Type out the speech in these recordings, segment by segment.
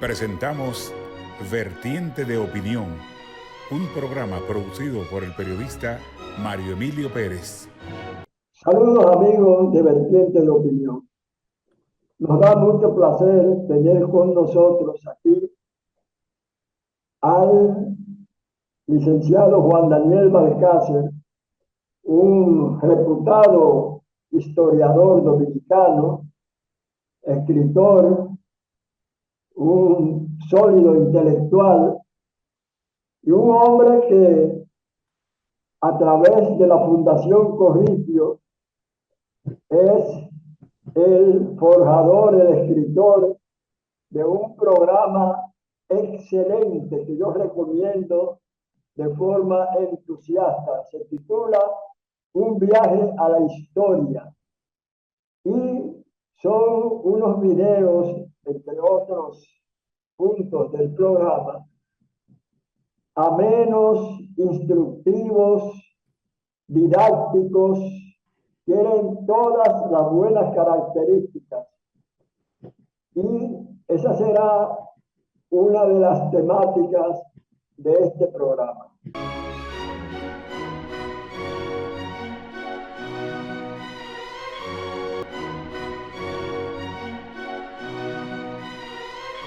Presentamos Vertiente de Opinión, un programa producido por el periodista Mario Emilio Pérez. Saludos amigos de Vertiente de Opinión. Nos da mucho placer tener con nosotros aquí al licenciado Juan Daniel Balcácer, un reputado historiador dominicano, escritor, un sólido intelectual y un hombre que a través de la Fundación Corripio es el forjador, el escritor de un programa excelente que yo recomiendo de forma entusiasta. Se titula Un viaje a la historia y son unos videos, entre otros puntos del programa, amenos, instructivos, didácticos, tienen todas las buenas características. Y esa será una de las temáticas de este programa.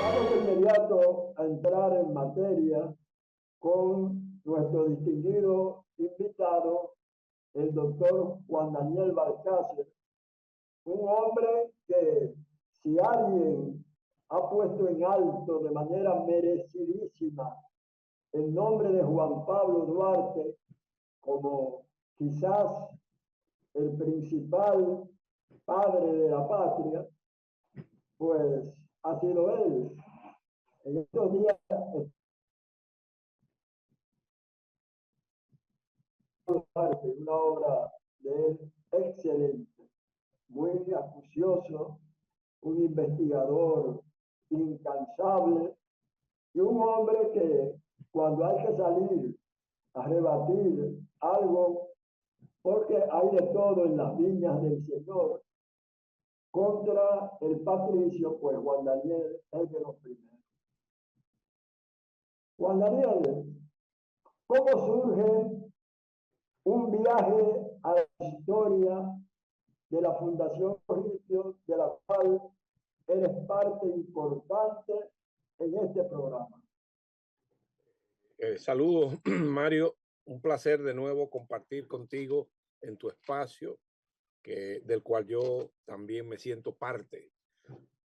Vamos de inmediato a entrar en materia con nuestro distinguido invitado, el doctor Juan Daniel Balcácer, un hombre que si alguien ha puesto en alto de manera merecidísima el nombre de Juan Pablo Duarte como quizás el principal padre de la patria, pues ha sido él. En estos días, una obra de él excelente, muy acucioso, un investigador incansable y un hombre que cuando hay que salir a rebatir algo, porque hay de todo en las viñas del Señor, contra el patricio, pues Juan Daniel es de los primeros. Juan Daniel, ¿cómo surge un viaje a la historia de la Fundación Corripio, de la cual eres parte importante en este programa? Saludos, Mario. Un placer de nuevo compartir contigo en tu espacio, del cual yo también me siento parte.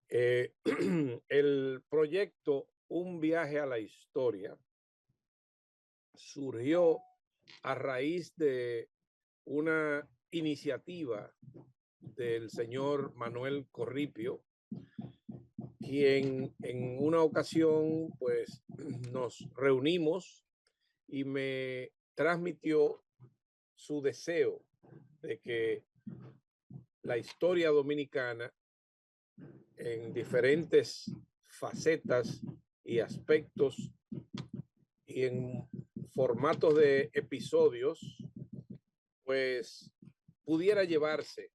El proyecto Un viaje a la historia surgió a raíz de una iniciativa del señor Manuel Corripio, quien en una ocasión pues nos reunimos y me transmitió su deseo de que la historia dominicana en diferentes facetas y aspectos y en formatos de episodios pues pudiera llevarse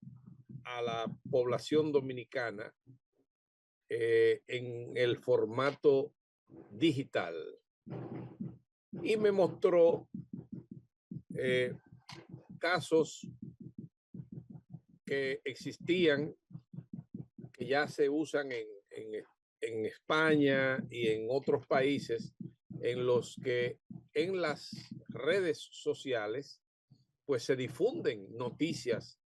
a la población dominicana en el formato digital. Y me mostró casos que existían, que ya se usan en España y en otros países, en los que en las redes sociales pues se difunden noticias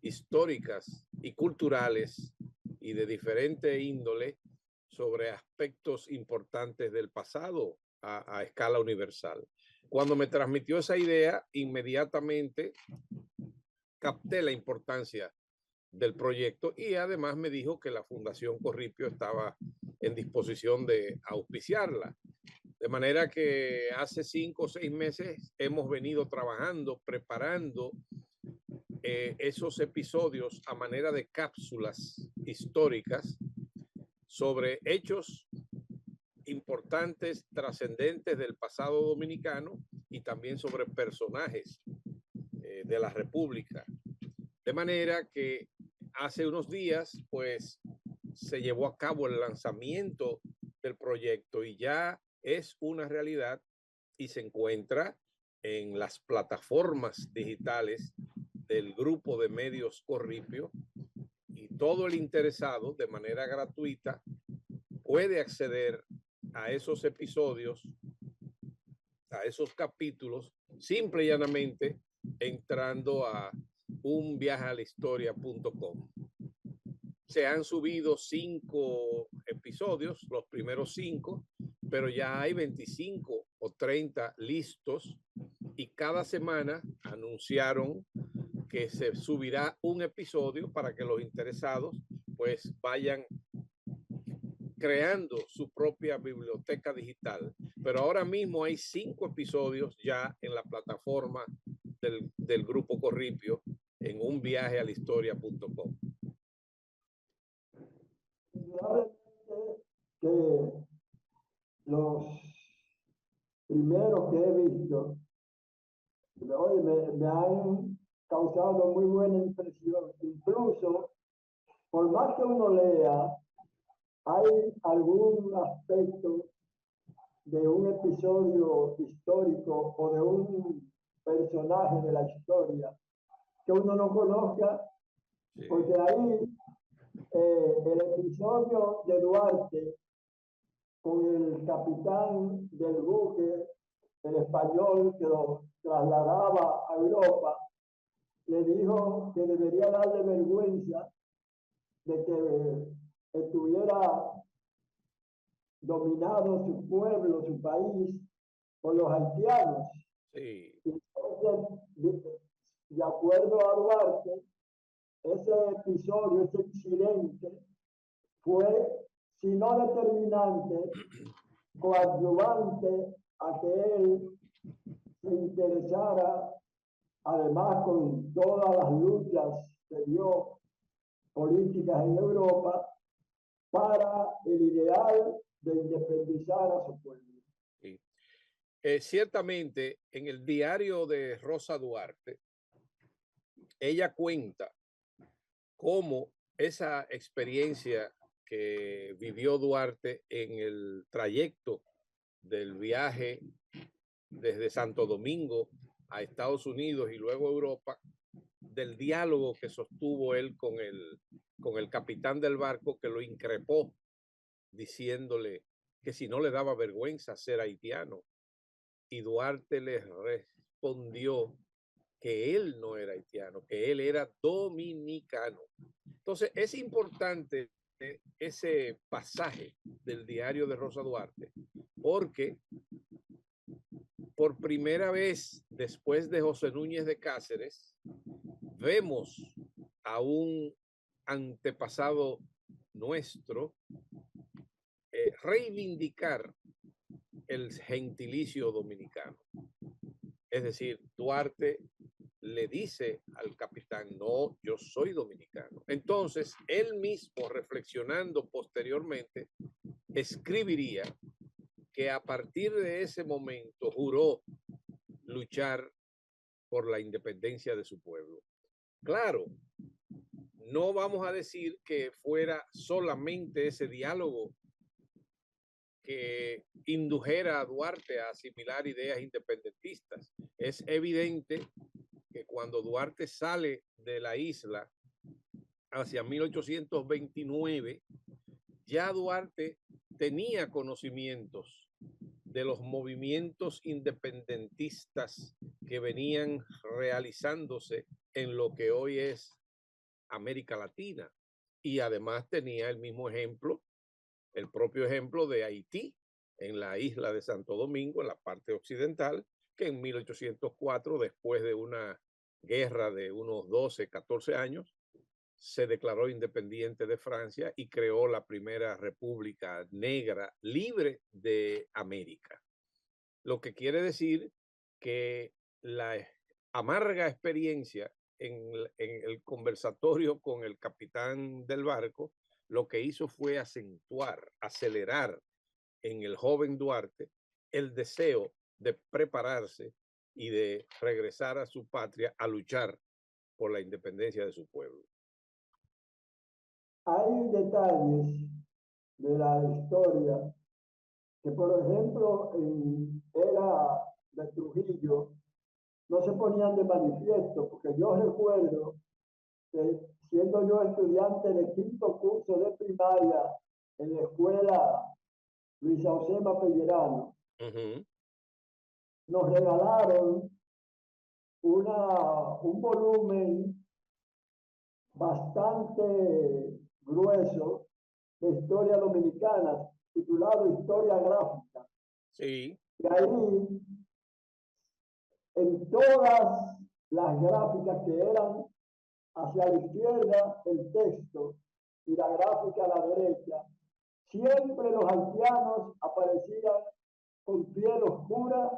históricas y culturales y de diferente índole sobre aspectos importantes del pasado a escala universal. Cuando me transmitió esa idea, inmediatamente capté la importancia del proyecto y además me dijo que la Fundación Corripio estaba en disposición de auspiciarla. De manera que hace 5 o 6 meses hemos venido trabajando, preparando esos episodios a manera de cápsulas históricas sobre hechos importantes, trascendentes del pasado dominicano y también sobre personajes de la República. De manera que hace unos días, pues, se llevó a cabo el lanzamiento del proyecto y ya es una realidad y se encuentra en las plataformas digitales del grupo de medios Corripio, y todo el interesado de manera gratuita puede acceder a esos episodios, a esos capítulos, simple y llanamente entrando a unviajealahistoria.com. Se han subido 5 episodios, los primeros 5, pero ya hay 25 o 30 listos y cada semana anunciaron que se subirá un episodio para que los interesados pues vayan creando su propia biblioteca digital. Pero ahora mismo hay 5 episodios ya en la plataforma del grupo Corripio en unviajealahistoria.com. Indudablemente que los primeros que he visto, oye, me han causado muy buena impresión. Incluso, por más que uno lea, hay algún aspecto de un episodio histórico o de un personaje de la historia que uno no conozca, porque ahí el episodio de Duarte con el capitán del buque, el español que lo trasladaba a Europa, le dijo que debería darle vergüenza de que estuviera dominado su pueblo, su país, por los haitianos. Sí. Entonces, de acuerdo a Duarte, ese episodio, ese incidente, fue, si no determinante, coadyuvante a que él se interesara, además con todas las luchas que dio políticas en Europa, para el ideal de independizar a su pueblo. Sí. Ciertamente, en el diario de Rosa Duarte, ella cuenta cómo esa experiencia que vivió Duarte en el trayecto del viaje desde Santo Domingo a Estados Unidos y luego a Europa, del diálogo que sostuvo él con el capitán del barco, que lo increpó diciéndole que si no le daba vergüenza ser haitiano. Y Duarte le respondió que él no era haitiano, que él era dominicano. Entonces es importante ese pasaje del diario de Rosa Duarte, porque por primera vez después de José Núñez de Cáceres, vemos a un antepasado nuestro reivindicar el gentilicio dominicano. Es decir, Duarte le dice al capitán, no, yo soy dominicano. Entonces, él mismo, reflexionando posteriormente, escribiría que a partir de ese momento juró luchar por la independencia de su pueblo. Claro, no vamos a decir que fuera solamente ese diálogo que indujera a Duarte a asimilar ideas independentistas. Es evidente que cuando Duarte sale de la isla hacia 1829, ya Duarte tenía conocimientos de los movimientos independentistas que venían realizándose en lo que hoy es América Latina. Y además tenía el mismo ejemplo, el propio ejemplo de Haití, en la isla de Santo Domingo, en la parte occidental, que en 1804, después de una guerra de unos 12, 14 años, se declaró independiente de Francia y creó la primera república negra libre de América. Lo que quiere decir que la amarga experiencia en el conversatorio con el capitán del barco, lo que hizo fue acentuar, acelerar en el joven Duarte el deseo de prepararse y de regresar a su patria a luchar por la independencia de su pueblo. Hay detalles de la historia que por ejemplo en era de Trujillo no se ponían de manifiesto, porque yo recuerdo que siendo yo estudiante de quinto curso de primaria en la escuela Luisa Osema Pellerano, nos regalaron un volumen bastante grueso de historia dominicana, titulado Historia Gráfica. Sí. Y ahí, en todas las gráficas que eran hacia la izquierda el texto y la gráfica a la derecha, siempre los haitianos aparecían con piel oscura,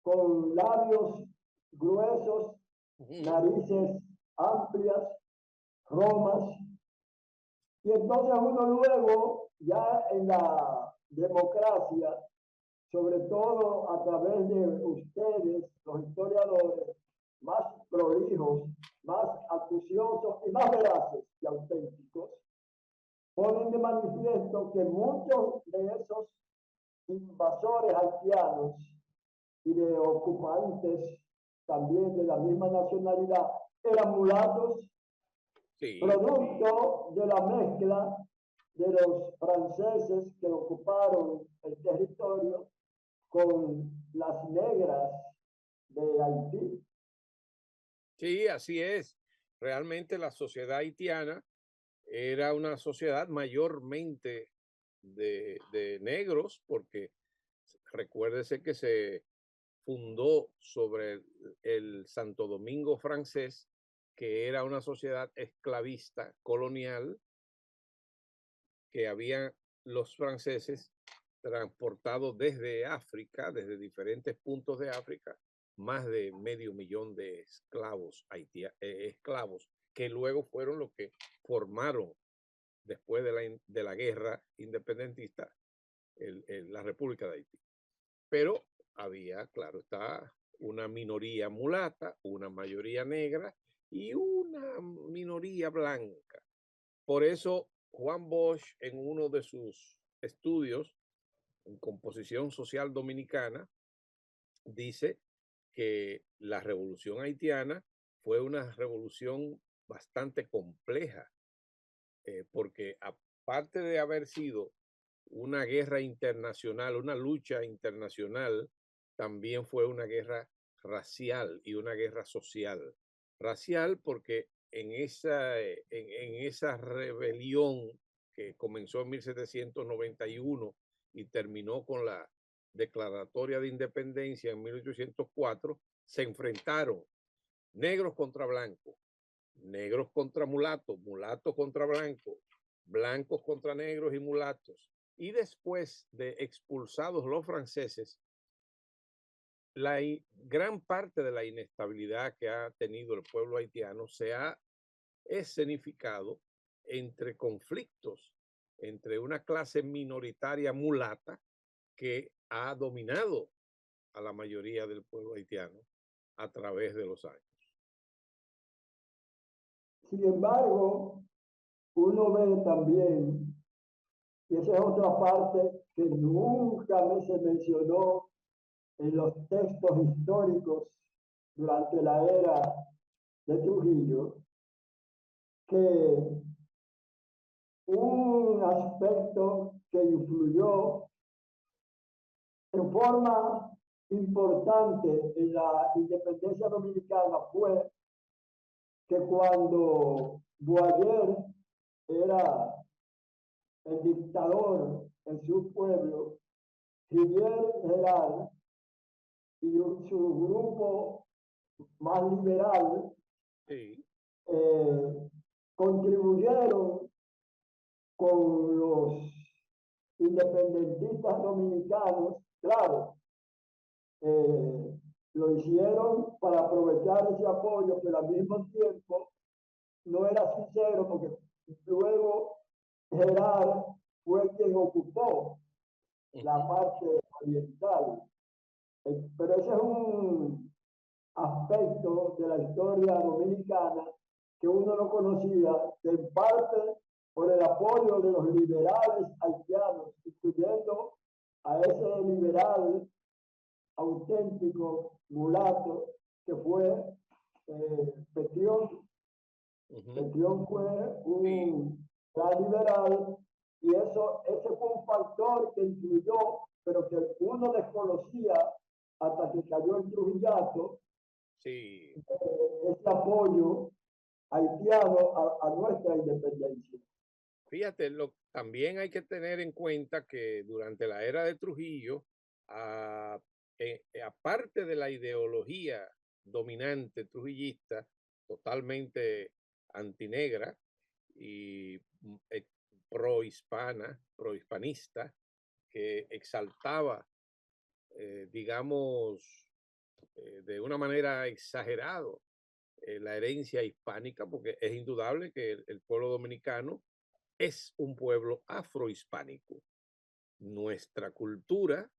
con labios gruesos, narices amplias, romas. Y entonces uno luego, ya en la democracia, sobre todo a través de ustedes, los historiadores, más prolijos, más acuciosos y más veraces y auténticos, ponen de manifiesto que muchos de esos invasores haitianos y de ocupantes también de la misma nacionalidad eran mulatos, sí, producto de la mezcla de los franceses que ocuparon el territorio con las negras de Haití. Sí, así es. Realmente la sociedad haitiana era una sociedad mayormente de negros, porque recuérdese que se fundó sobre el Santo Domingo francés, que era una sociedad esclavista colonial que habían los franceses transportado desde África, desde diferentes puntos de África, más de 500.000 de esclavos, esclavos, que luego fueron los que formaron, después de la guerra independentista, la República de Haití. Pero había, claro está, una minoría mulata, una mayoría negra y una minoría blanca. Por eso Juan Bosch, en uno de sus estudios en composición social dominicana, dice que la revolución haitiana fue una revolución bastante compleja, porque aparte de haber sido una guerra internacional, una lucha internacional, también fue una guerra racial y una guerra social. Racial porque en esa rebelión que comenzó en 1791 y terminó con la declaratoria de independencia en 1804, se enfrentaron negros contra blancos, negros contra mulatos, mulatos contra blancos, blancos contra negros y mulatos. Y después de expulsados los franceses, la gran parte de la inestabilidad que ha tenido el pueblo haitiano se ha escenificado entre conflictos entre una clase minoritaria mulata que ha dominado a la mayoría del pueblo haitiano a través de los años. Sin embargo, uno ve también, y esa es otra parte que nunca se mencionó en los textos históricos durante la era de Trujillo, que un aspecto que influyó en forma importante en la independencia dominicana fue que cuando Boyer era el dictador en su pueblo, Rivière Gerard y su grupo más liberal Sí. contribuyeron con los independentistas dominicanos, claro, lo hicieron para aprovechar ese apoyo, pero al mismo tiempo no era sincero, porque luego Gerard fue quien ocupó la parte oriental. Pero ese es un aspecto de la historia dominicana que uno no conocía, que en parte por el apoyo de los liberales haitianos, incluyendo liberal auténtico mulato que fue Petion. Petion fue un gran liberal y ese fue un factor que influyó, pero que uno desconocía hasta que cayó el Trujillato, ese apoyo haitiano a nuestra independencia. Fíjate, también hay que tener en cuenta que durante la era de Trujillo, aparte de la ideología dominante trujillista, totalmente antinegra y prohispanista, que exaltaba, digamos, de una manera exagerada la herencia hispánica, porque es indudable que el pueblo dominicano es un pueblo afrohispánico. Nuestra cultura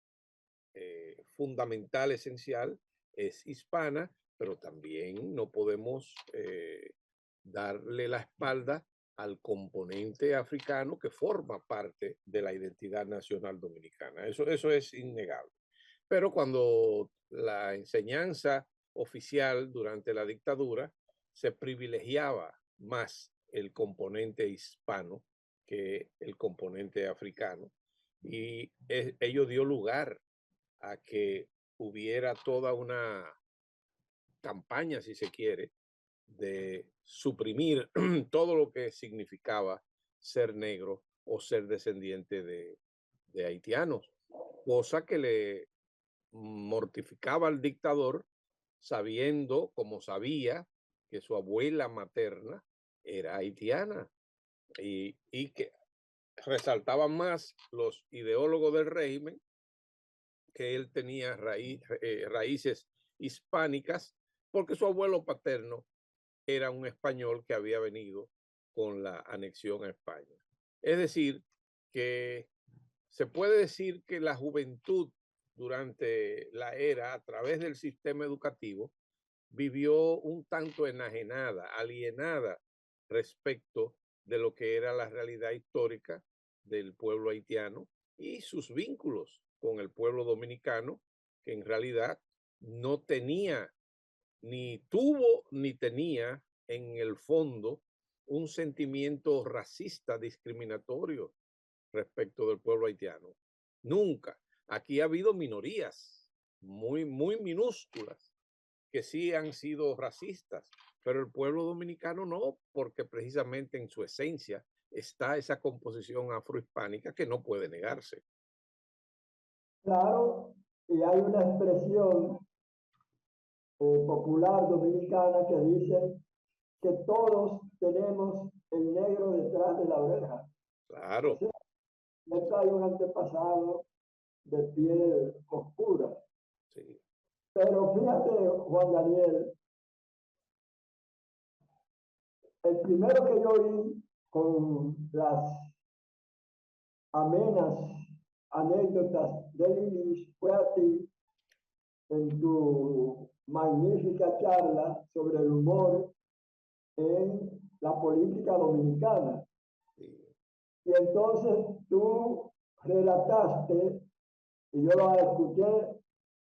fundamental, esencial, es hispana, pero también no podemos darle la espalda al componente africano que forma parte de la identidad nacional dominicana. Eso es innegable. Pero cuando la enseñanza oficial durante la dictadura se privilegiaba más el componente hispano que el componente africano, y ello dio lugar a que hubiera toda una campaña, si se quiere, de suprimir todo lo que significaba ser negro o ser descendiente de haitianos, cosa que le mortificaba al dictador, sabiendo, como sabía, que su abuela materna era haitiana y que resaltaban más los ideólogos del régimen que él tenía raíces hispánicas, porque su abuelo paterno era un español que había venido con la anexión a España. Es decir, que se puede decir que la juventud durante la era, a través del sistema educativo, vivió un tanto enajenada, alienada respecto de lo que era la realidad histórica del pueblo haitiano y sus vínculos con el pueblo dominicano, que en realidad no tenía, ni tuvo, ni tenía en el fondo un sentimiento racista discriminatorio respecto del pueblo haitiano. Nunca. Aquí ha habido minorías muy minúsculas que sí han sido racistas, pero el pueblo dominicano no, porque precisamente en su esencia está esa composición afrohispánica que no puede negarse. Claro, y hay una expresión popular dominicana que dice que todos tenemos el negro detrás de la oreja. Claro. O sea, no hay un antepasado de piel oscura. Sí. Pero fíjate, Juan Daniel, el primero que yo vi con las amenas anécdotas de Lilis fue a ti en tu magnífica charla sobre el humor en la política dominicana. Y entonces tú relataste, y yo la escuché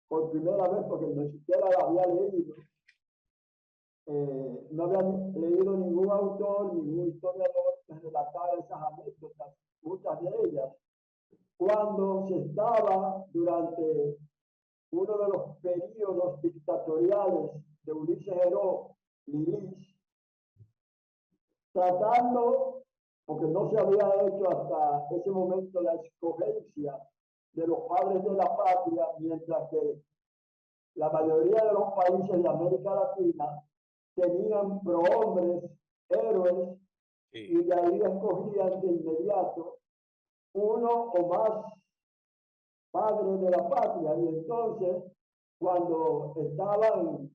por primera vez porque ni siquiera la había leído, no había leído ningún autor, ningún historiador que relatara esas anécdotas, muchas de ellas, cuando se estaba durante uno de los periodos dictatoriales de Ulises Heró, Lilis, tratando, porque no se había hecho hasta ese momento la escogencia de los padres de la patria, mientras que la mayoría de los países de América Latina tenían prohombres, héroes, y de ahí escogían de inmediato uno o más padres de la patria. Y entonces, cuando estaban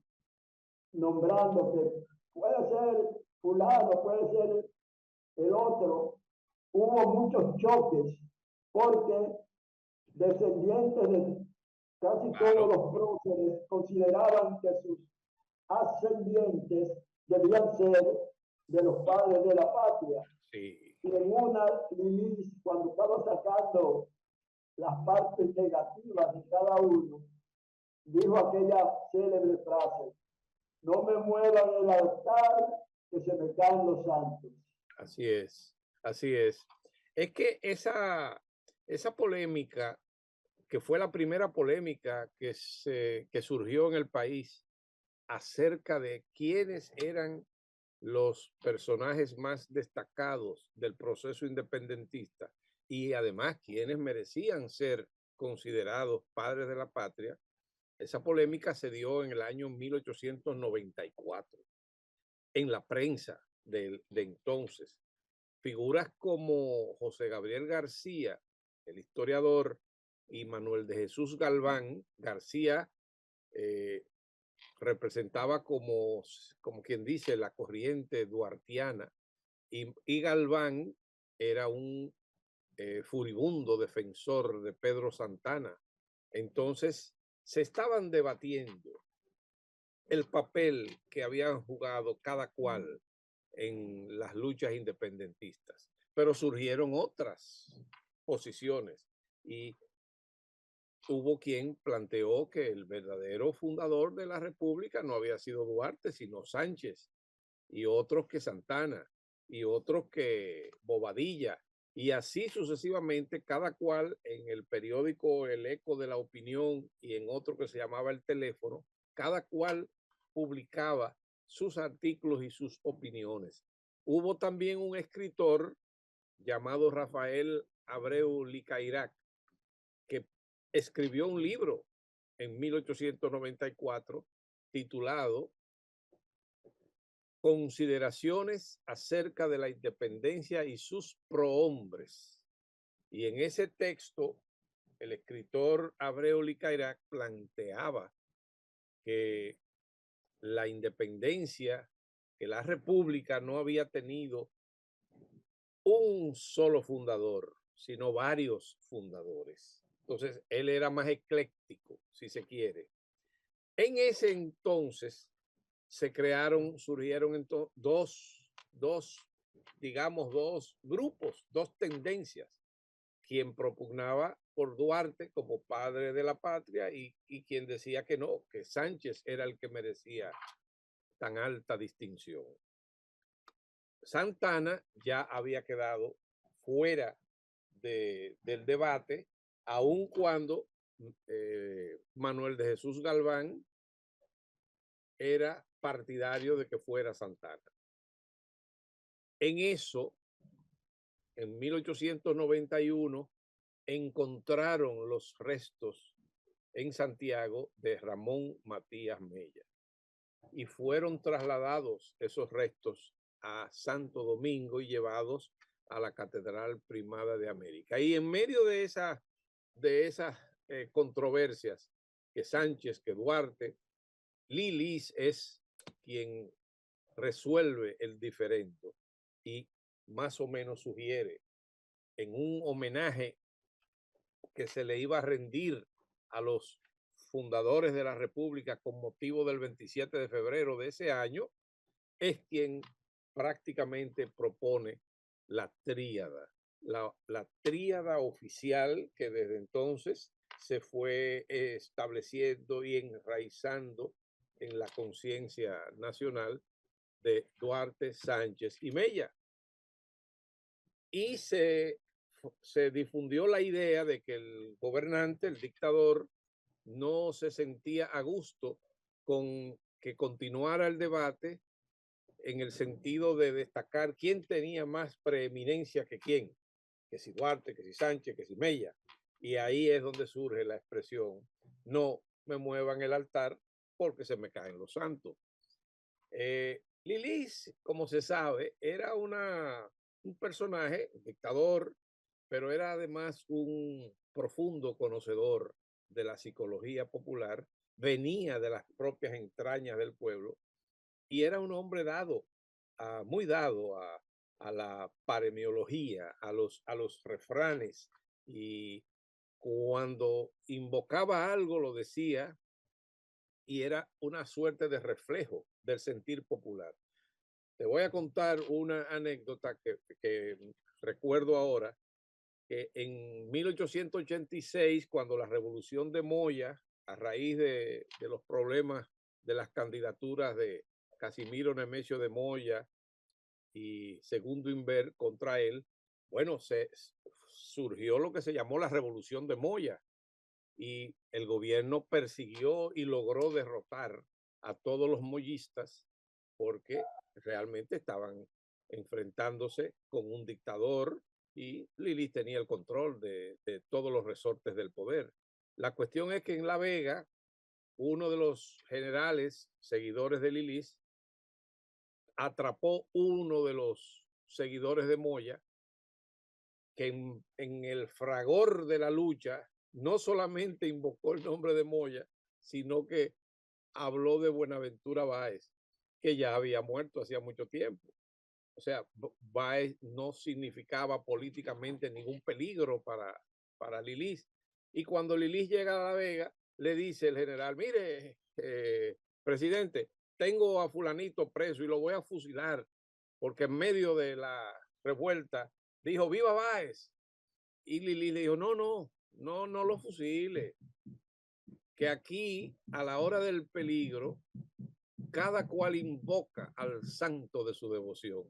nombrando que puede ser fulano, puede ser el otro, hubo muchos choques porque descendientes de casi todos los próceres consideraban que sus ascendientes debían ser de los padres de la patria. Sí. Y en una Lilis, cuando estaba sacando las partes negativas de cada uno, dijo aquella célebre frase: no me muevan el altar, que se me caen los santos. Así es, así es. Es que esa polémica, que fue la primera polémica que surgió en el país acerca de quiénes eran los personajes más destacados del proceso independentista y además quienes merecían ser considerados padres de la patria, esa polémica se dio en el año 1894 en la prensa de entonces. Figuras como José Gabriel García, el historiador, y Manuel de Jesús Galván García, representaba como quien dice la corriente duartiana, y Galván era un furibundo defensor de Pedro Santana. Entonces se estaban debatiendo el papel que habían jugado cada cual en las luchas independentistas, pero surgieron otras posiciones y hubo quien planteó que el verdadero fundador de la República no había sido Duarte, sino Sánchez, y otros que Santana, y otros que Bobadilla, y así sucesivamente, cada cual en el periódico El Eco de la Opinión y en otro que se llamaba El Teléfono, cada cual publicaba sus artículos y sus opiniones. Hubo también un escritor llamado Rafael Abreu Licairac, que escribió un libro en 1894 titulado Consideraciones acerca de la independencia y sus prohombres. Y en ese texto, el escritor Abreu Licairac planteaba que la independencia, que la república no había tenido un solo fundador, sino varios fundadores. Entonces, él era más ecléctico, si se quiere. En ese entonces surgieron digamos, dos grupos, dos tendencias. Quien propugnaba por Duarte como padre de la patria y quien decía que no, que Sánchez era el que merecía tan alta distinción. Santana ya había quedado fuera del debate, aun cuando Manuel de Jesús Galván era partidario de que fuera Santana. En eso, en 1891, encontraron los restos en Santiago de Ramón Matías Mella y fueron trasladados esos restos a Santo Domingo y llevados a la Catedral Primada de América. Y en medio de esas controversias, que Sánchez, que Duarte, Lilis es quien resuelve el diferendo y más o menos sugiere en un homenaje que se le iba a rendir a los fundadores de la República con motivo del 27 de febrero de ese año, es quien prácticamente propone la tríada, la tríada oficial que desde entonces se fue estableciendo y enraizando en la conciencia nacional de Duarte, Sánchez y Mella. Y se difundió la idea de que el gobernante, el dictador, no se sentía a gusto con que continuara el debate en el sentido de destacar quién tenía más preeminencia que quién, que si Duarte, que si Sánchez, que si Mella. Y ahí es donde surge la expresión: no me muevan el altar porque se me caen los santos. Lilis, como se sabe, era un personaje, un dictador, pero era además un profundo conocedor de la psicología popular, venía de las propias entrañas del pueblo y era un hombre muy dado a la paremiología, a los refranes, y cuando invocaba algo lo decía y era una suerte de reflejo del sentir popular. Te voy a contar una anécdota que recuerdo ahora. que en 1886, cuando la revolución de Moya, a raíz de los problemas de las candidaturas de Casimiro Nemesio de Moya y Segundo Inver contra él, bueno, surgió lo que se llamó la revolución de Moya y el gobierno persiguió y logró derrotar a todos los moyistas porque realmente estaban enfrentándose con un dictador y Lilis tenía el control de todos los resortes del poder. La cuestión es que en La Vega, uno de los generales seguidores de Lilis atrapó uno de los seguidores de Moya que en el fragor de la lucha no solamente invocó el nombre de Moya, sino que habló de Buenaventura Báez, que ya había muerto hacía mucho tiempo. O sea, Báez no significaba políticamente ningún peligro para Lilis. Y cuando Lilis llega a La Vega, le dice el general, mire, presidente, tengo a fulanito preso y lo voy a fusilar, porque en medio de la revuelta dijo, ¡viva Báez! Y Lilis le dijo, no lo fusile, que aquí a la hora del peligro, cada cual invoca al santo de su devoción.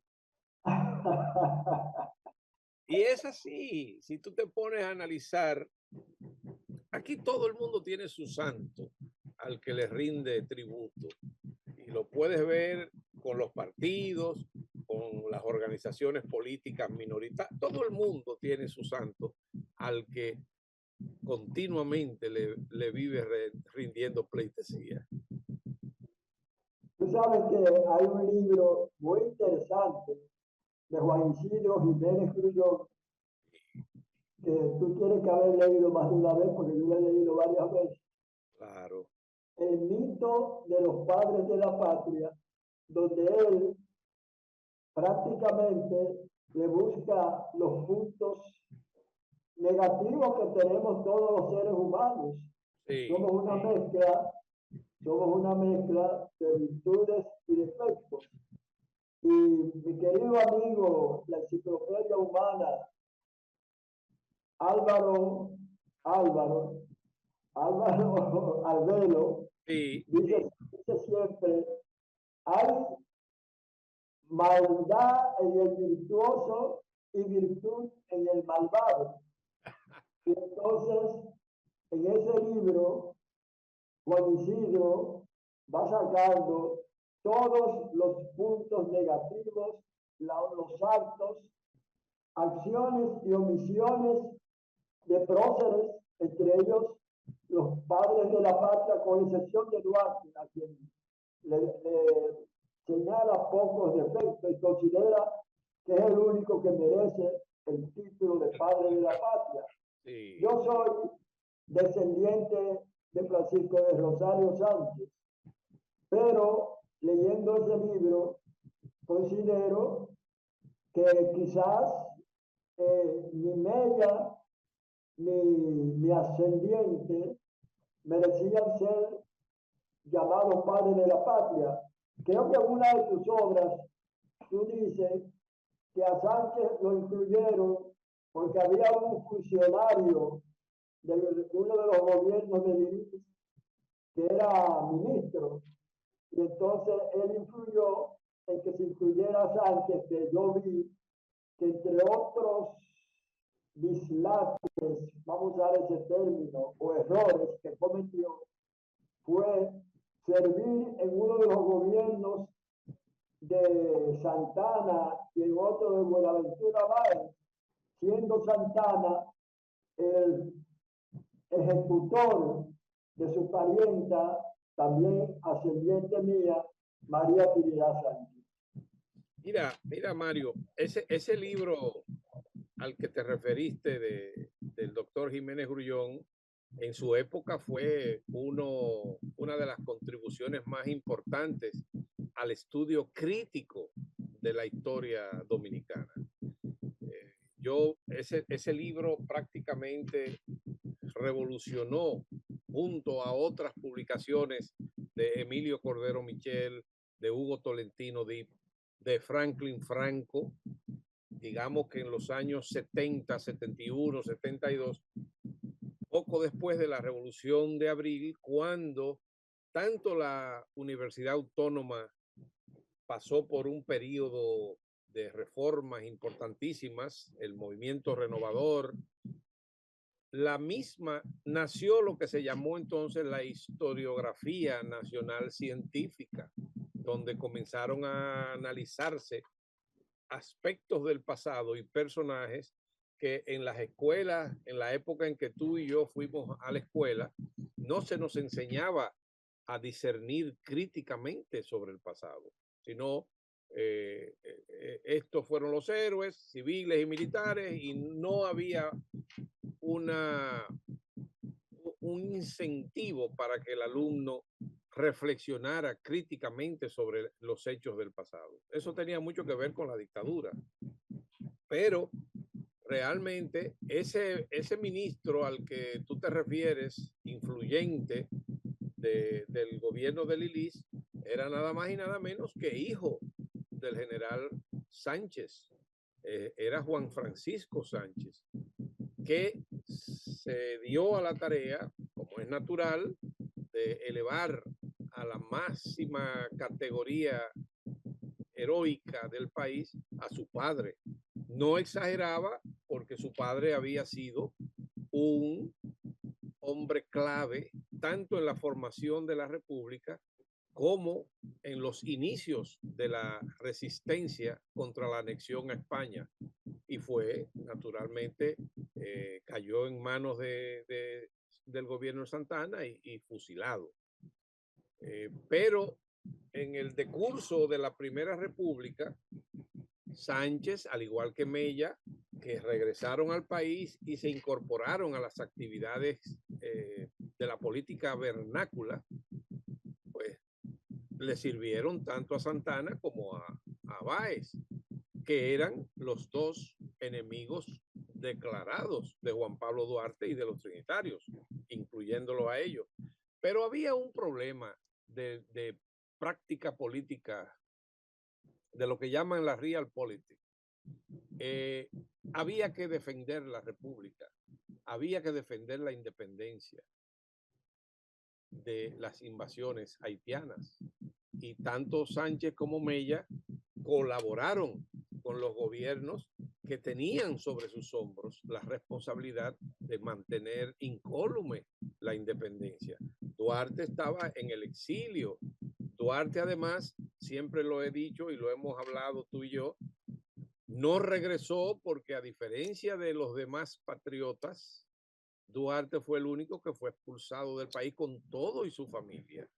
Y es así, si tú te pones a analizar, aquí todo el mundo tiene su santo al que le rinde tributo. Y lo puedes ver con los partidos, con las organizaciones políticas minoritarias. Todo el mundo tiene su santo al que continuamente le vive rindiendo pleitesía. Tú sabes que hay un libro muy interesante de Juan Isidro Jiménez Grullón, que tú tienes que haber leído más de una vez, porque yo lo he leído varias veces. Claro. El mito de los padres de la patria, donde él prácticamente le busca los puntos negativos que tenemos todos los seres humanos. Sí. Somos una mezcla de virtudes y defectos. Y mi querido amigo, la enciclopedia humana, Álvaro Albelo, Sí. dice siempre, hay maldad en el virtuoso y virtud en el malvado. Y entonces, en ese libro, Juan Isidro va sacando todos los puntos negativos, los actos, acciones y omisiones de próceres, entre ellos los padres de la patria, con excepción de Duarte, a quien le señala pocos defectos y considera que es el único que merece el título de padre de la patria. Sí. Yo soy descendiente de Francisco de Rosario Sánchez, pero leyendo ese libro considero que quizás ni Mella ni ascendiente merecían ser llamados padres de la patria. Creo que en una de tus obras tú dices que a Sánchez lo incluyeron porque había un funcionario de uno de los gobiernos de Lilis que era ministro, y entonces él influyó en que se incluyera a Sánchez, que yo vi que entre otros dislates, vamos a usar ese término, o errores que cometió, fue servir en uno de los gobiernos de Santana y en otro de Buenaventura Báez, siendo Santana el ejecutor de su parienta, también ascendiente mía, María Trinidad Sánchez. Mira, Mario, ese libro al que te referiste del doctor Jiménez Grullón, en su época fue una de las contribuciones más importantes al estudio crítico de la historia dominicana. Ese libro prácticamente revolucionó, junto a otras publicaciones de Emilio Cordero Michel, de Hugo Tolentino Dip, de Franklin Franco, digamos que en los años 70, 71, 72, poco después de la Revolución de Abril, cuando tanto la Universidad Autónoma pasó por un periodo de reformas importantísimas, el movimiento renovador, la misma nació lo que se llamó entonces la historiografía nacional científica, donde comenzaron a analizarse aspectos del pasado y personajes que en las escuelas, en la época en que tú y yo fuimos a la escuela, no se nos enseñaba a discernir críticamente sobre el pasado, sino estos fueron los héroes civiles y militares y no había una, un incentivo para que el alumno reflexionara críticamente sobre los hechos del pasado. Eso tenía mucho que ver con la dictadura. Pero realmente ese ministro al que tú te refieres, influyente del gobierno de Lilis, era nada más y nada menos que hijo del general Sánchez. Era Juan Francisco Sánchez, que se dio a la tarea, como es natural, de elevar a la máxima categoría heroica del país a su padre. No exageraba porque su padre había sido un hombre clave tanto en la formación de la República como en los inicios de la resistencia contra la anexión a España. Y fue, naturalmente, cayó en manos del gobierno de Santana y fusilado. Pero en el decurso de la Primera República, Sánchez, al igual que Mella, que regresaron al país y se incorporaron a las actividades de la política vernácula, pues le sirvieron tanto a Santana como a Báez, que eran los dos enemigos declarados de Juan Pablo Duarte y de los trinitarios, incluyéndolo a ellos. Pero había un problema de práctica política, de lo que llaman la realpolitik. Había que defender la república, había que defender la independencia de las invasiones haitianas. Y tanto Sánchez como Mella colaboraron con los gobiernos que tenían sobre sus hombros la responsabilidad de mantener incólume la independencia. Duarte estaba en el exilio. Duarte, además, siempre lo he dicho y lo hemos hablado tú y yo, no regresó porque, a diferencia de los demás patriotas, Duarte fue el único que fue expulsado del país con todo y su familia.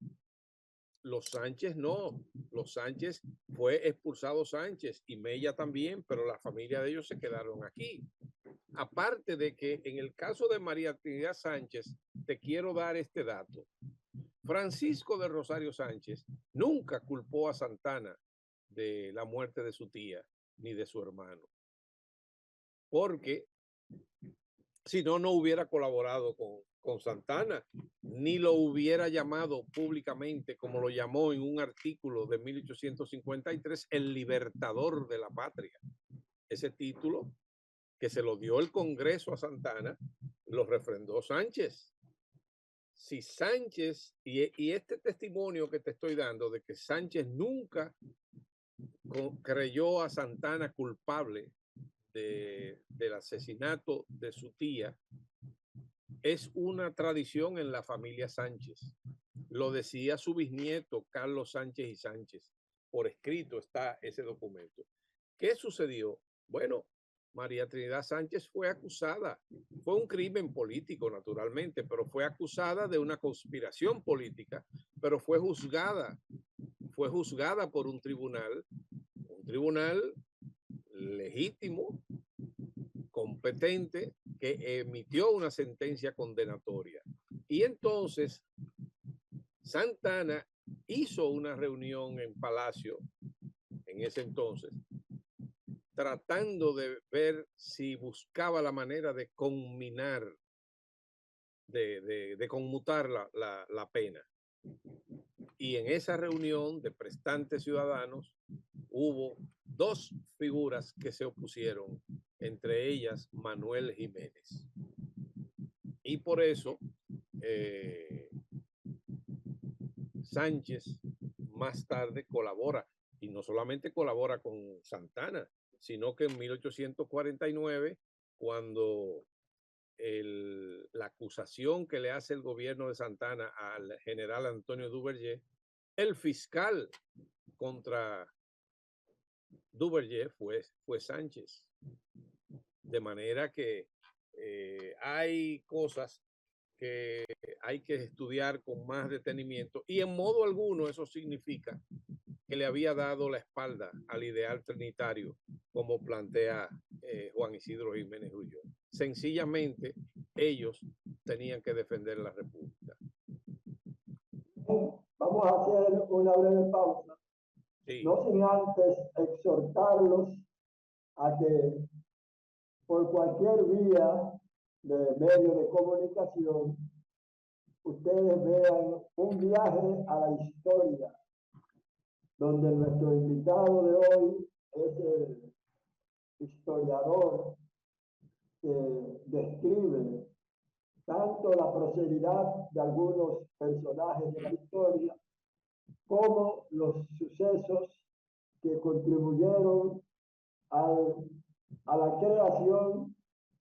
Los Sánchez no, los Sánchez fue expulsado Sánchez y Mella también, pero la familia de ellos se quedaron aquí. Aparte de que en el caso de María Trinidad Sánchez, te quiero dar este dato. Francisco de Rosario Sánchez nunca culpó a Santana de la muerte de su tía ni de su hermano, porque si no, no hubiera colaborado con Santana, ni lo hubiera llamado públicamente, como lo llamó en un artículo de 1853, el libertador de la patria. Ese título que se lo dio el Congreso a Santana, lo refrendó Sánchez. Si Sánchez, y este testimonio que te estoy dando de que Sánchez nunca creyó a Santana culpable del asesinato de su tía, es una tradición en la familia Sánchez. Lo decía su bisnieto Carlos Sánchez y Sánchez. Por escrito está ese documento. ¿Qué sucedió? Bueno, María Trinidad Sánchez fue acusada. Fue un crimen político, naturalmente, pero fue acusada de una conspiración política, pero fue juzgada. Fue juzgada por un tribunal legítimo, competente, que emitió una sentencia condenatoria. Y entonces Santana hizo una reunión en Palacio en ese entonces, tratando de ver si buscaba la manera de conminar, de conmutar la pena. Y en esa reunión de prestantes ciudadanos hubo dos figuras que se opusieron, entre ellas Manuel Jiménez. Y por eso Sánchez más tarde colabora, y no solamente colabora con Santana, sino que en 1849, cuando la acusación que le hace el gobierno de Santana al general Antonio Duvergé, el fiscal contra Duvergé fue Sánchez. De manera que hay cosas que hay que estudiar con más detenimiento, y en modo alguno eso significa que le había dado la espalda al ideal trinitario, como plantea Juan Isidro Jiménez Rullón. Sencillamente, ellos tenían que defender la República. Vamos a hacer una breve pausa. Sí. No sin antes exhortarlos a que por cualquier vía de medio de comunicación ustedes vean un viaje a la historia, donde nuestro invitado de hoy es el historiador que describe tanto la prosperidad de algunos personajes de la historia como los sucesos que contribuyeron a la creación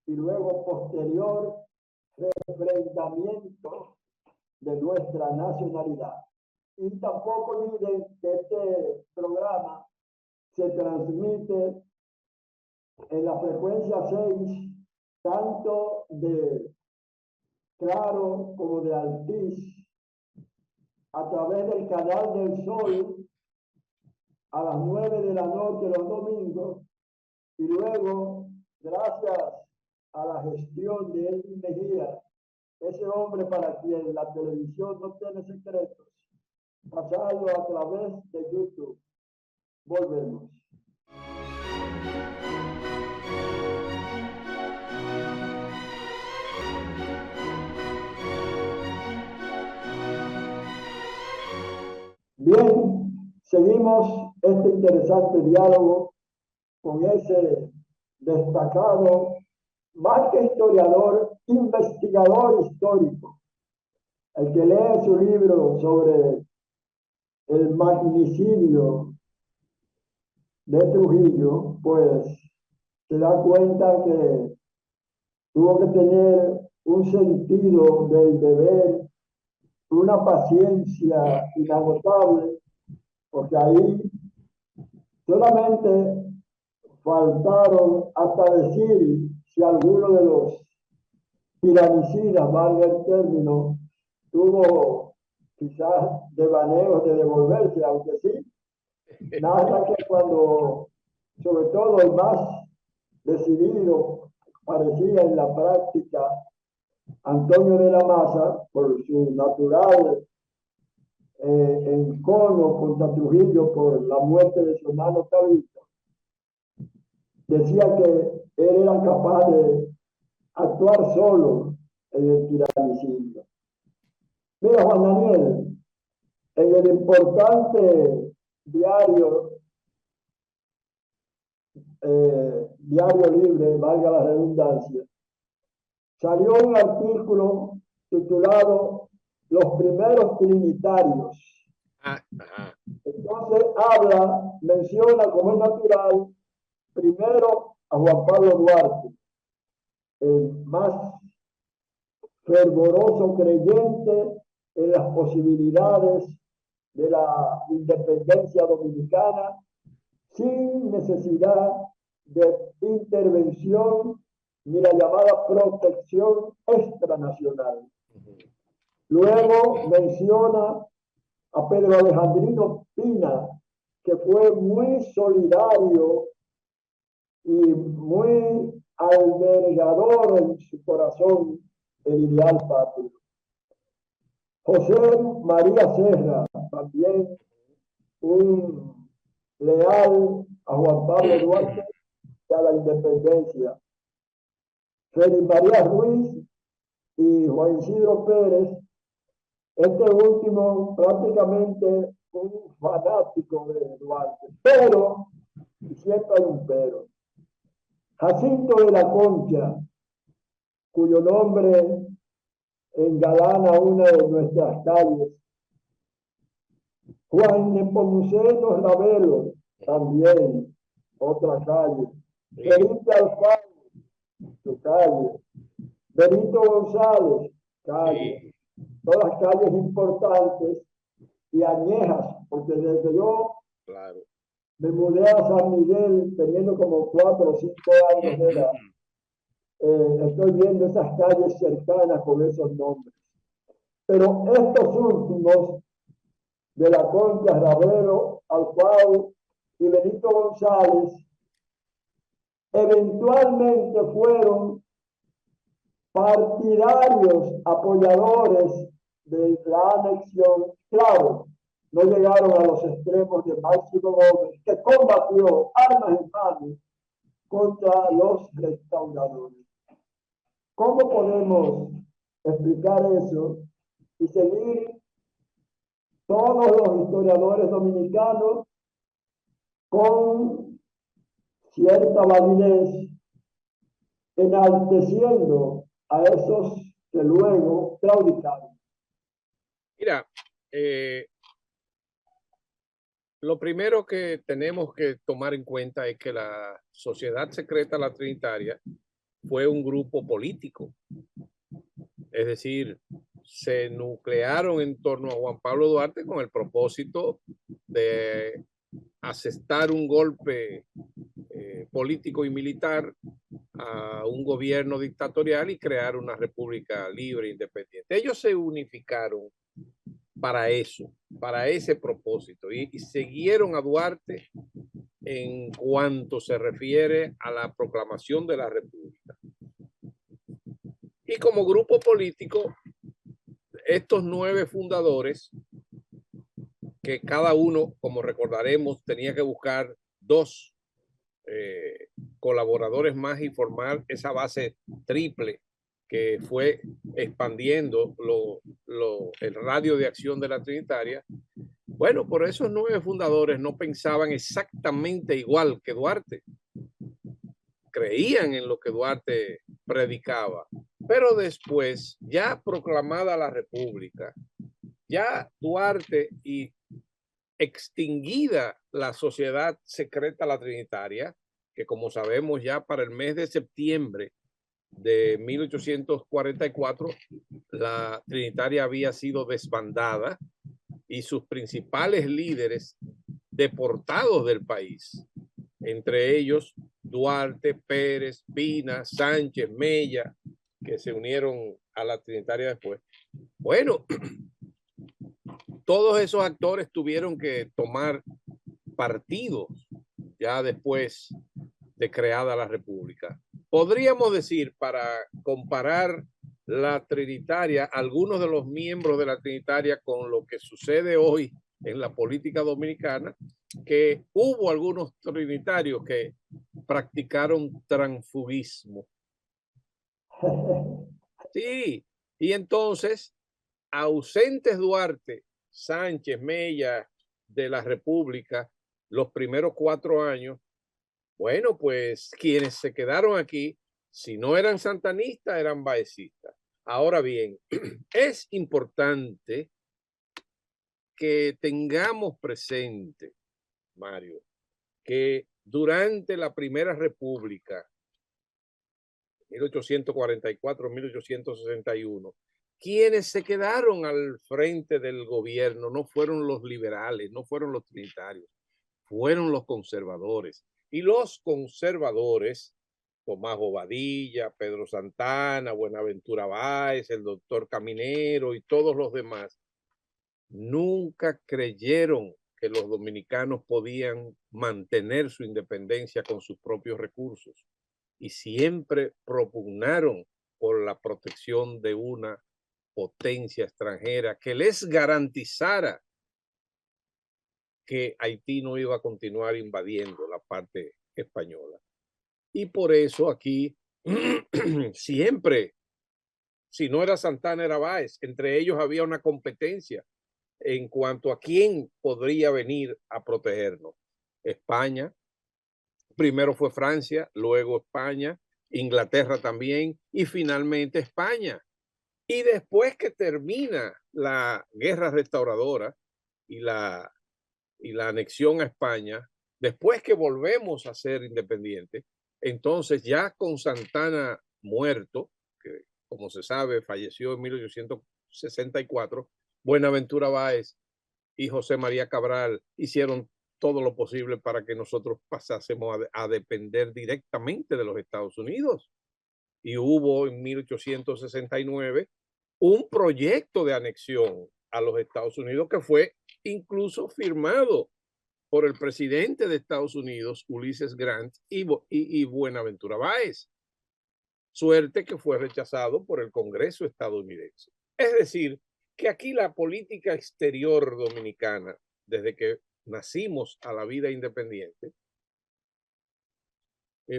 y luego posterior refrendamiento de nuestra nacionalidad. Y tampoco olviden que este programa se transmite en la frecuencia 6, tanto de Claro como de Altiz, a través del canal del Sol, a las 9 de la noche los domingos, y luego, gracias a la gestión de Elvin Mejía, ese hombre para quien la televisión no tiene secretos, pasarlo a través de YouTube. Volvemos. Bien, seguimos este interesante diálogo con ese destacado, más que historiador, investigador histórico, el que lee su libro sobre el magnicidio de Trujillo, pues se da cuenta que tuvo que tener un sentido del deber, una paciencia inagotable, porque ahí solamente faltaron hasta decir si alguno de los tiranicidas, valga el término, tuvo quizás devaneos de devolverse, aunque sí, nada que cuando, sobre todo el más decidido, parecía en la práctica Antonio de la Maza, por su natural encono contra Trujillo por la muerte de su hermano Tabito, decía que él era capaz de actuar solo en el tiranicidio. Mira, Juan Daniel, en el importante diario Libre, valga la redundancia, salió un artículo titulado Los primeros trinitarios. Entonces menciona como es natural, primero a Juan Pablo Duarte, el más fervoroso creyente en las posibilidades de la independencia dominicana, sin necesidad de intervención ni la llamada protección extranacional. Luego menciona a Pedro Alejandrino Pina, que fue muy solidario y muy albergador en su corazón el ideal patrio. José María Serra, también un leal a Juan Pablo Duarte y a la independencia. Félix María Ruiz y Juan Isidro Pérez, Este último prácticamente un fanático de Duarte, pero, y siempre hay un pero, Jacinto de la Concha, cuyo nombre engalana una de nuestras calles, Juan Nepomuceno Ravelo, también otra calle, Felipe Alfaro, su calle, Benito González, calle, todas calles importantes y añejas, porque desde yo me mudé a San Miguel teniendo como 4 o 5 años de edad. Estoy viendo esas calles cercanas con esos nombres. Pero estos últimos, de la Concha, Ravelo, Alfaro y Benito González, eventualmente fueron partidarios, apoyadores de la anexión. Claro, no llegaron a los extremos de Máximo Gómez, que combatió armas en mano contra los restauradores. ¿Cómo podemos explicar eso y seguir todos los historiadores dominicanos con cierta validez enalteciendo a esos que luego claudicaron? Mira, lo primero que tenemos que tomar en cuenta es que la Sociedad Secreta La Trinitaria fue un grupo político. Es decir, se nuclearon en torno a Juan Pablo Duarte con el propósito de asestar un golpe político y militar a un gobierno dictatorial y crear una república libre e independiente. Ellos se unificaron para eso, para ese propósito, y siguieron a Duarte en cuanto se refiere a la proclamación de la república. Y como grupo político, estos 9 fundadores, que cada uno, como recordaremos, tenía que buscar 2 colaboradores más y formar esa base triple que fue expandiendo el radio de acción de la Trinitaria. Bueno, por esos 9 fundadores no pensaban exactamente igual que Duarte. Creían en lo que Duarte predicaba, pero después, ya proclamada la República, ya Duarte y extinguida la Sociedad Secreta La Trinitaria, que como sabemos ya para el mes de septiembre de 1844, la Trinitaria había sido desbandada y sus principales líderes deportados del país, entre ellos Duarte, Pérez, Pina, Sánchez, Mella, que se unieron a la Trinitaria después. Bueno, todos esos actores tuvieron que tomar partidos ya después de creada la República. Podríamos decir, para comparar la Trinitaria, algunos de los miembros de la Trinitaria con lo que sucede hoy en la política dominicana, que hubo algunos trinitarios que practicaron transfugismo. Sí, y entonces, ausentes Duarte, Sánchez, Mella de la República, los primeros 4 años, bueno, pues quienes se quedaron aquí, si no eran santanistas, eran baecistas. Ahora bien, es importante que tengamos presente, Mario, que durante la Primera República, 1844-1861, quienes se quedaron al frente del gobierno no fueron los liberales, no fueron los trinitarios, fueron los conservadores. Y los conservadores, Tomás Bobadilla, Pedro Santana, Buenaventura Báez, el doctor Caminero y todos los demás, nunca creyeron que los dominicanos podían mantener su independencia con sus propios recursos y siempre propugnaron por la protección de una potencia extranjera que les garantizara que Haití no iba a continuar invadiendo la parte española. Y por eso aquí siempre Si no era Santana, era Báez. Entre ellos había una competencia en cuanto a quién podría venir a protegernos. España, primero fue Francia, luego España, Inglaterra también y finalmente España. Y después que termina la guerra restauradora y la anexión a España, después que volvemos a ser independientes, entonces ya con Santana muerto, que como se sabe falleció en 1864, Buenaventura Báez y José María Cabral hicieron todo lo posible para que nosotros pasásemos a depender directamente de los Estados Unidos. Y hubo en 1869 un proyecto de anexión a los Estados Unidos que fue incluso firmado por el presidente de Estados Unidos, Ulysses Grant, y Buenaventura Báez. Suerte que fue rechazado por el Congreso estadounidense. Es decir, que aquí la política exterior dominicana, desde que nacimos a la vida independiente,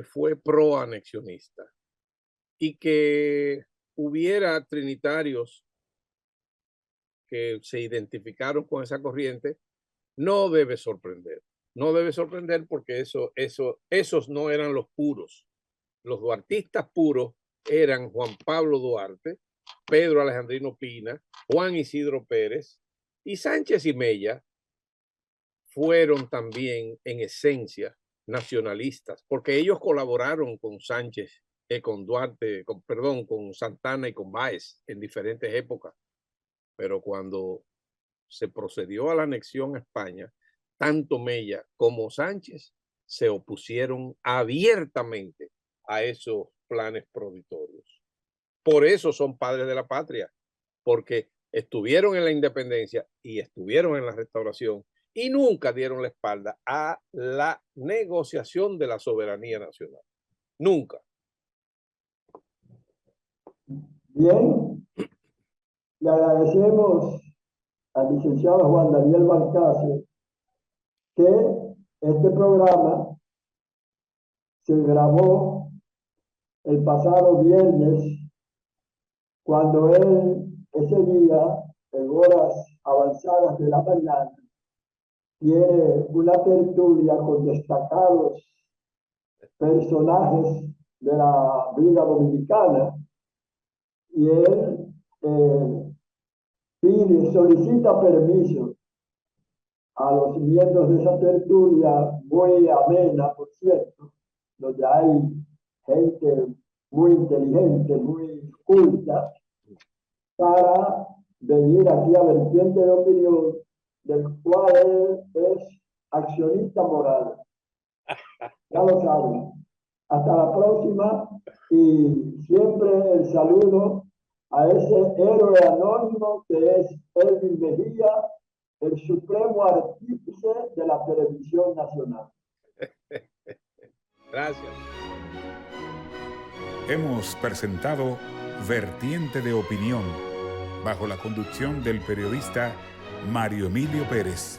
fue pro-anexionista. Y que hubiera trinitarios que se identificaron con esa corriente, no debe sorprender. No debe sorprender porque esos no eran los puros. Los duartistas puros eran Juan Pablo Duarte, Pedro Alejandrino Pina, Juan Isidro Pérez y Sánchez y Mella fueron también en esencia nacionalistas, porque ellos colaboraron con Sánchez, con Duarte, con Santana y con Báez en diferentes épocas. Pero cuando se procedió a la anexión a España, tanto Mella como Sánchez se opusieron abiertamente a esos planes provisorios. Por eso son padres de la patria, porque estuvieron en la independencia y estuvieron en la restauración y nunca dieron la espalda a la negociación de la soberanía nacional. Nunca. Bien, le agradecemos al licenciado Juan Daniel Balcácer que este programa se grabó el pasado viernes, cuando él ese día, en horas avanzadas de la mañana, tiene una tertulia con destacados personajes de la vida dominicana, y él solicita permiso a los miembros de esa tertulia, muy amena, por cierto, donde hay gente muy inteligente, muy culta, para venir aquí a Vertiente de Opinión, del cual él es accionista moral. Ya lo saben. Hasta la próxima, y siempre el saludo a ese héroe anónimo que es Elvin Mejía, el supremo artífice de la televisión nacional. Gracias. Hemos presentado Vertiente de Opinión, bajo la conducción del periodista Mario Emilio Pérez.